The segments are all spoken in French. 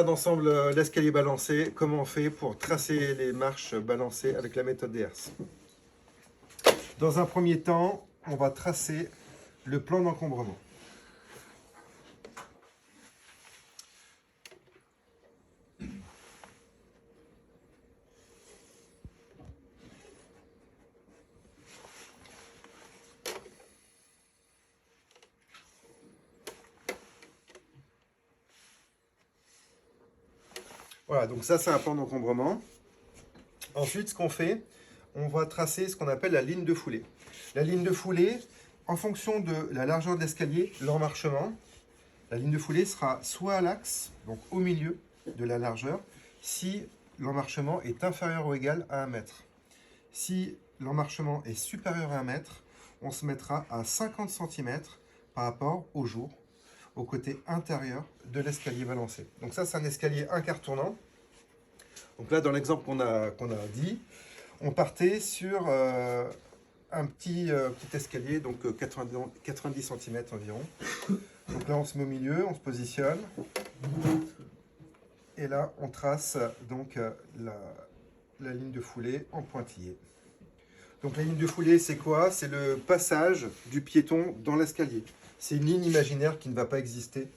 D'ensemble, l'escalier balancé, comment on fait pour tracer les marches balancées avec la méthode des herses. Dans un premier temps, on va tracer le plan d'encombrement. Voilà, donc ça c'est un plan d'encombrement. Ensuite, ce qu'on fait, on va tracer ce qu'on appelle la ligne de foulée. La ligne de foulée, en fonction de la largeur de l'escalier, l'emmarchement, la ligne de foulée sera soit à l'axe, donc au milieu de la largeur, si l'emmarchement est inférieur ou égal à 1 mètre. Si l'emmarchement est supérieur à 1 mètre, on se mettra à 50 cm par rapport au jour, au côté intérieur de l'escalier balancé. Donc ça, c'est un escalier un quart tournant. Donc là, dans l'exemple qu'on a dit, on partait sur un petit escalier, donc 90 cm environ. Donc là, on se met au milieu, on se positionne. Et là, on trace donc la ligne de foulée en pointillé. Donc la ligne de foulée, c'est quoi? C'est le passage du piéton dans l'escalier. C'est une ligne imaginaire qui ne va pas exister.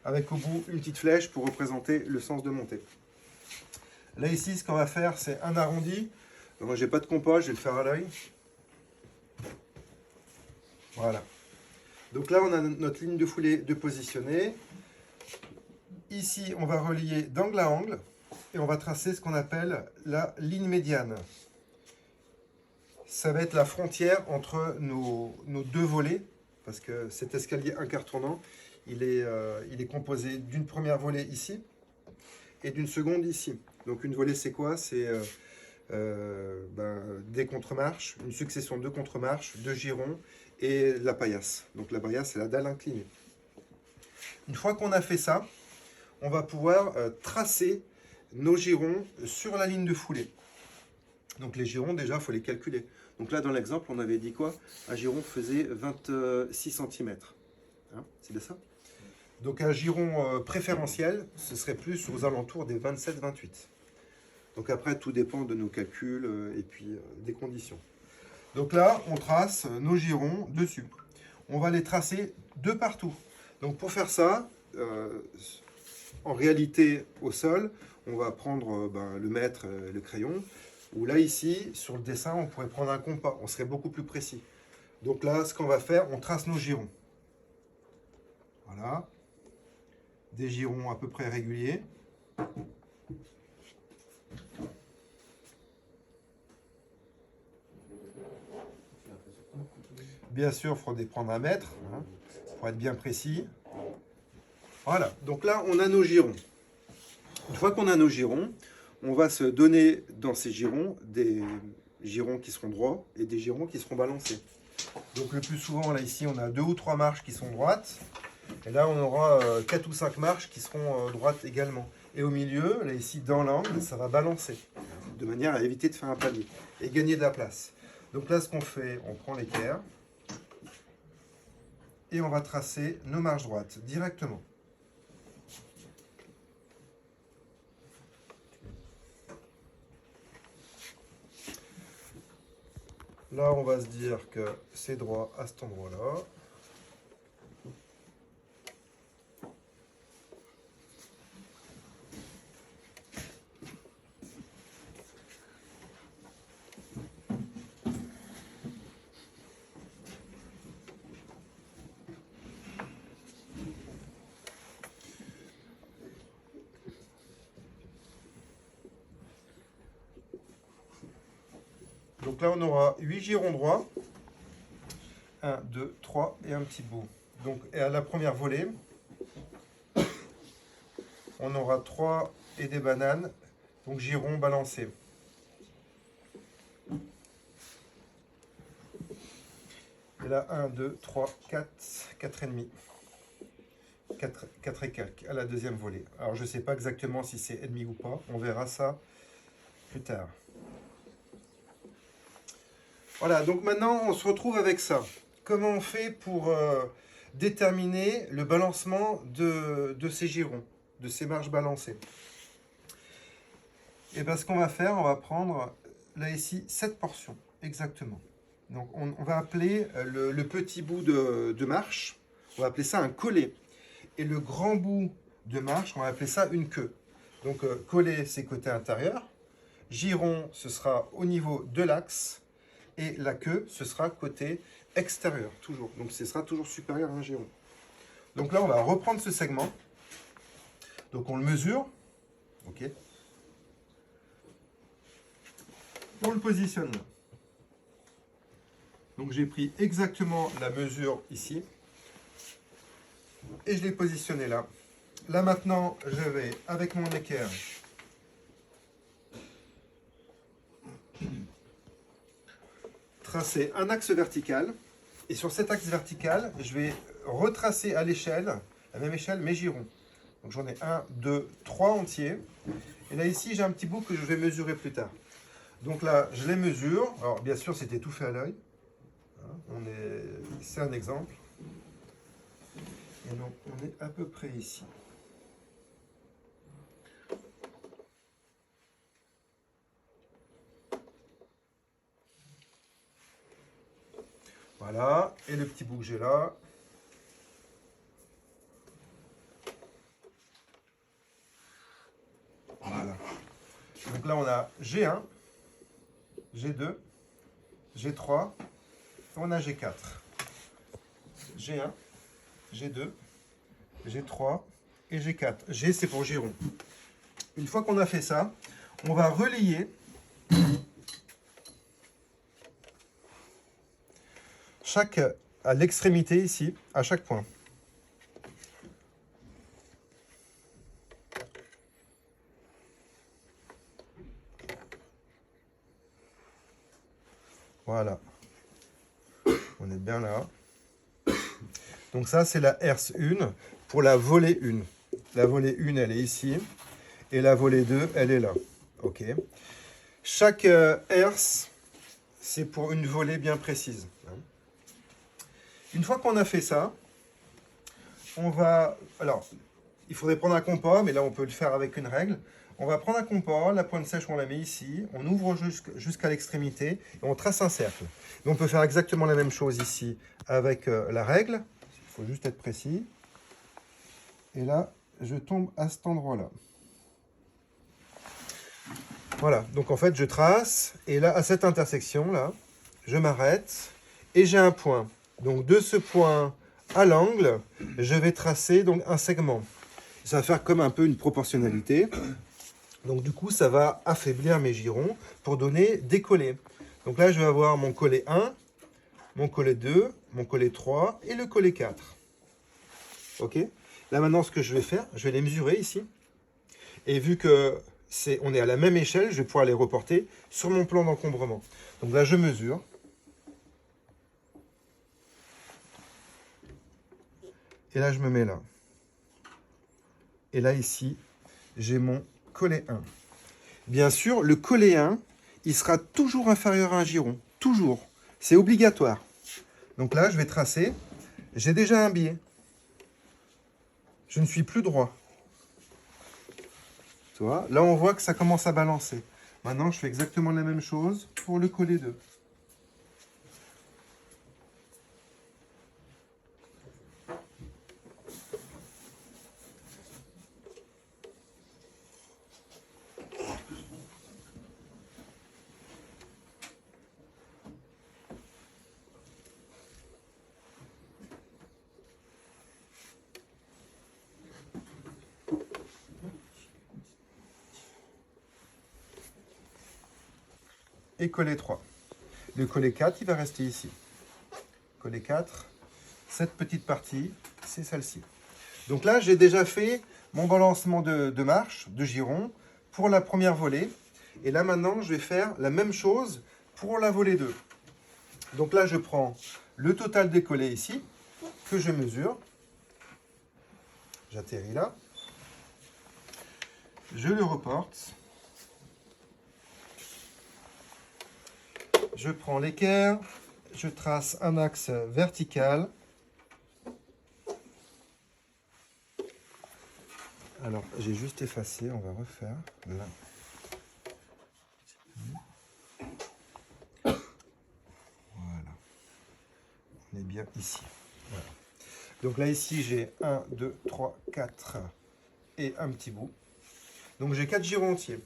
Avec au bout une petite flèche pour représenter le sens de montée. Là ici, ce qu'on va faire, c'est un arrondi. Moi, j'ai pas de compas, je vais le faire à l'œil. Voilà. Donc là, on a notre ligne de foulée de positionner. Ici, on va relier d'angle à angle et on va tracer ce qu'on appelle la ligne médiane. Ça va être la frontière entre nos deux volets, parce que cet escalier un quart tournant, il est composé d'une première volée ici et d'une seconde ici. Donc une volée, c'est quoi? C'est des contre-marches, une succession de contre-marches, de girons et la paillasse. Donc la paillasse, c'est la dalle inclinée. Une fois qu'on a fait ça, on va pouvoir tracer nos girons sur la ligne de foulée. Donc les girons, déjà, il faut les calculer. Donc là, dans l'exemple, on avait dit quoi? Un giron faisait 26 cm. Hein, c'est bien ça? Donc un giron préférentiel, ce serait plus aux alentours des 27-28. Donc après, tout dépend de nos calculs et puis des conditions. Donc là, on trace nos girons dessus. On va les tracer de partout. Donc pour faire ça, en réalité, au sol, on va prendre le mètre, le crayon. Ou là, ici, sur le dessin, on pourrait prendre un compas. On serait beaucoup plus précis. Donc là, ce qu'on va faire, on trace nos girons. Voilà. Des girons à peu près réguliers. Bien sûr, il faudrait prendre un mètre, hein, pour être bien précis. Voilà, donc là, on a nos girons. Une fois qu'on a nos girons, on va se donner dans ces girons des girons qui seront droits et des girons qui seront balancés. Donc le plus souvent, là, ici, on a 2 ou 3 marches qui sont droites. Et là, on aura 4 ou 5 marches qui seront droites également. Et au milieu, là, ici, dans l'angle, ça va balancer, de manière à éviter de faire un palier et gagner de la place. Donc là, ce qu'on fait, on prend l'équerre et on va tracer nos marches droites directement. Là, on va se dire que c'est droit à cet endroit-là. Donc là, on aura 8 girons droits. 1, 2, 3 et un petit bout. Donc, et à la première volée, on aura 3 et des bananes, donc girons balancés. Et là, 1, 2, 3, 4, 4 et demi. 4 et quelques à la deuxième volée. Alors, je ne sais pas exactement si c'est et demi ou pas. On verra ça plus tard. Voilà, donc maintenant on se retrouve avec ça. Comment on fait pour déterminer le balancement de ces girons, de ces marches balancées? Et bien ce qu'on va faire, on va prendre là ici 7 portions, exactement. Donc on va appeler le petit bout de marche, on va appeler ça un collet. Et le grand bout de marche, on va appeler ça une queue. Donc collet, c'est côté intérieur. Giron, ce sera au niveau de l'axe. Et la queue, ce sera côté extérieur, toujours. Donc ce sera toujours supérieur à un giron. Donc là, on va reprendre ce segment. Donc on le mesure. OK. On le positionne là. Donc j'ai pris exactement la mesure ici. Et je l'ai positionné là. Là maintenant, je vais, avec mon équerre, tracer un axe vertical. Et sur cet axe vertical, je vais retracer à l'échelle, à la même échelle, mes girons. Donc j'en ai 1, 2, 3 entiers. Et là ici, j'ai un petit bout que je vais mesurer plus tard. Donc là, je les mesure. Alors bien sûr, c'était tout fait à l'œil. C'est un exemple. Et donc, on est à peu près ici. Voilà. Et le petit bout que j'ai là. Voilà. Donc là, on a G1, G2, G3, on a G4. G1, G2, G3 et G4. G, c'est pour giron. Une fois qu'on a fait ça, on va relier à l'extrémité ici, à chaque point. Voilà. On est bien là. Donc ça, c'est la herse 1 pour la volée 1. La volée 1, elle est ici. Et la volée 2, elle est là. OK. Chaque herse, c'est pour une volée bien précise. Une fois qu'on a fait ça, on va... Alors, il faudrait prendre un compas, mais là, on peut le faire avec une règle. On va prendre un compas, la pointe sèche, on la met ici. On ouvre jusqu'à l'extrémité et on trace un cercle. Et on peut faire exactement la même chose ici avec la règle. Il faut juste être précis. Et là, je tombe à cet endroit-là. Voilà, donc en fait, je trace. Et là, à cette intersection-là, je m'arrête et j'ai un point. Donc de ce point à l'angle, je vais tracer donc un segment. Ça va faire comme un peu une proportionnalité. Donc du coup, ça va affaiblir mes girons pour donner des collets. Donc là, je vais avoir mon collet 1, mon collet 2, mon collet 3 et le collet 4. OK? Là maintenant, ce que je vais faire, je vais les mesurer ici. Et vu que on est à la même échelle, je vais pouvoir les reporter sur mon plan d'encombrement. Donc là, je mesure. Et là, je me mets là. Et là, ici, j'ai mon collet 1. Bien sûr, le collet 1, il sera toujours inférieur à un giron. Toujours. C'est obligatoire. Donc là, je vais tracer. J'ai déjà un biais. Je ne suis plus droit. Tu vois, là, on voit que ça commence à balancer. Maintenant, je fais exactement la même chose pour le collet 2. Et collet 3. Le collet 4, il va rester ici. Collet 4, cette petite partie, c'est celle-ci. Donc là, j'ai déjà fait mon balancement de marche, de giron, pour la première volée. Et là, maintenant, je vais faire la même chose pour la volée 2. Donc là, je prends le total des collets ici, que je mesure. J'atterris là. Je le reporte. Je prends l'équerre, je trace un axe vertical. Alors, j'ai juste effacé, on va refaire là. Voilà. On est bien ici. Voilà. Donc là, ici, j'ai 1, 2, 3, 4 et un petit bout. Donc j'ai 4 girons entiers.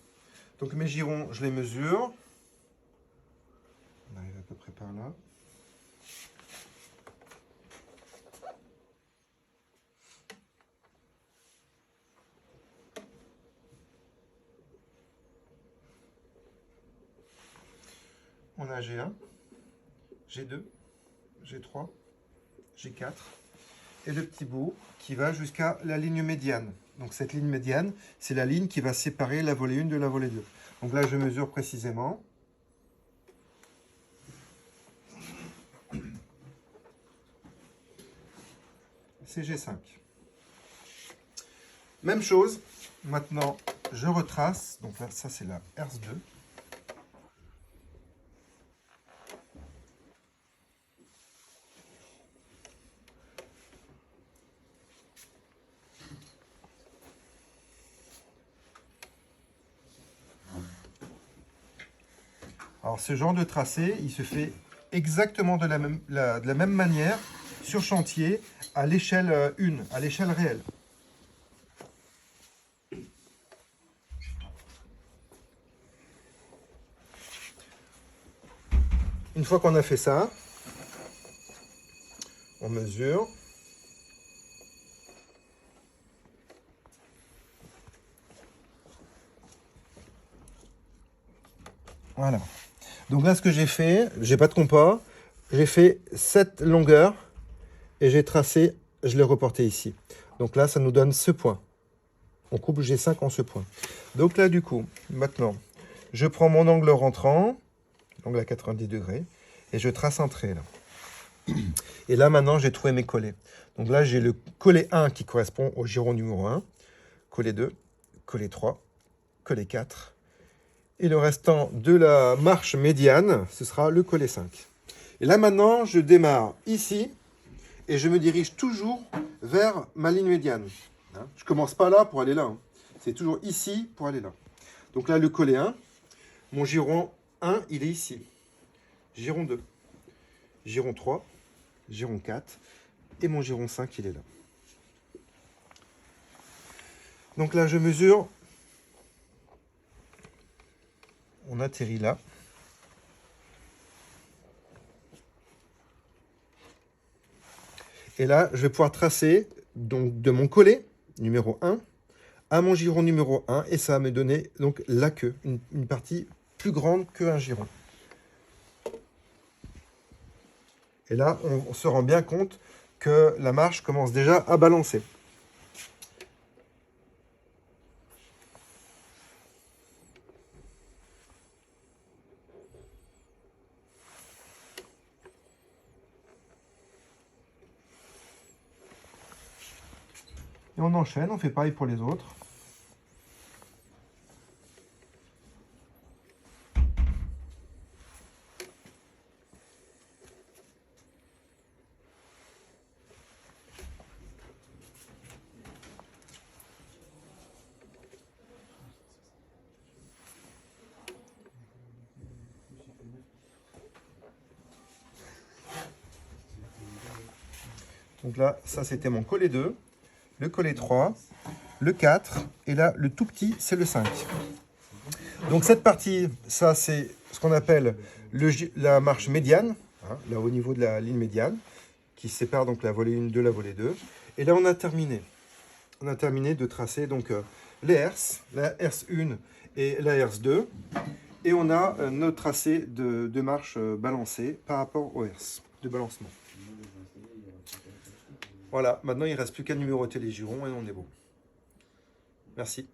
Donc mes girons, je les mesure. On arrive à peu près par là. On a G1, G2, G3, G4 et le petit bout qui va jusqu'à la ligne médiane. Donc cette ligne médiane, c'est la ligne qui va séparer la volée 1 de la volée 2. Donc là, je mesure précisément. C'est G5. Même chose, maintenant je retrace. Donc là, ça c'est la Herse 2. Alors ce genre de tracé, il se fait exactement de la même manière sur chantier à l'échelle 1, à l'échelle réelle. Une fois qu'on a fait ça, on mesure. Voilà. Donc là, ce que j'ai fait, j'ai pas de compas, j'ai fait cette longueur et j'ai tracé, je l'ai reporté ici. Donc là, ça nous donne ce point. On coupe G5 en ce point. Donc là, du coup, maintenant, je prends mon angle rentrant, angle à 90 degrés, et je trace un trait là. Et là, maintenant, j'ai trouvé mes collets. Donc là, j'ai le collet 1 qui correspond au giron numéro 1, collet 2, collet 3, collet 4. Et le restant de la marche médiane, ce sera le collet 5. Et là, maintenant, je démarre ici et je me dirige toujours vers ma ligne médiane. Je ne commence pas là pour aller là. C'est toujours ici pour aller là. Donc là, le collet 1, mon giron 1, il est ici. Giron 2, giron 3, giron 4 et mon giron 5, il est là. Donc là, je mesure. On atterrit là. Et là, je vais pouvoir tracer donc, de mon collet numéro 1 à mon giron numéro 1. Et ça va me donner donc la queue, une partie plus grande qu'un giron. Et là, on se rend bien compte que la marche commence déjà à balancer. Et on enchaîne, on fait pareil pour les autres. Donc là, ça c'était mon collet 2, le collet 3, le 4, et là, le tout petit, c'est le 5. Donc cette partie, ça c'est ce qu'on appelle la marche médiane, là au niveau de la ligne médiane, qui sépare donc la volée 1 de la volée 2. Et là, on a terminé. On a terminé de tracer donc les herses, la herse 1 et la herse 2. Et on a notre tracé de marche balancée par rapport aux herses de balancement. Voilà, maintenant il ne reste plus qu'à numéroter les girons et on est bon. Merci.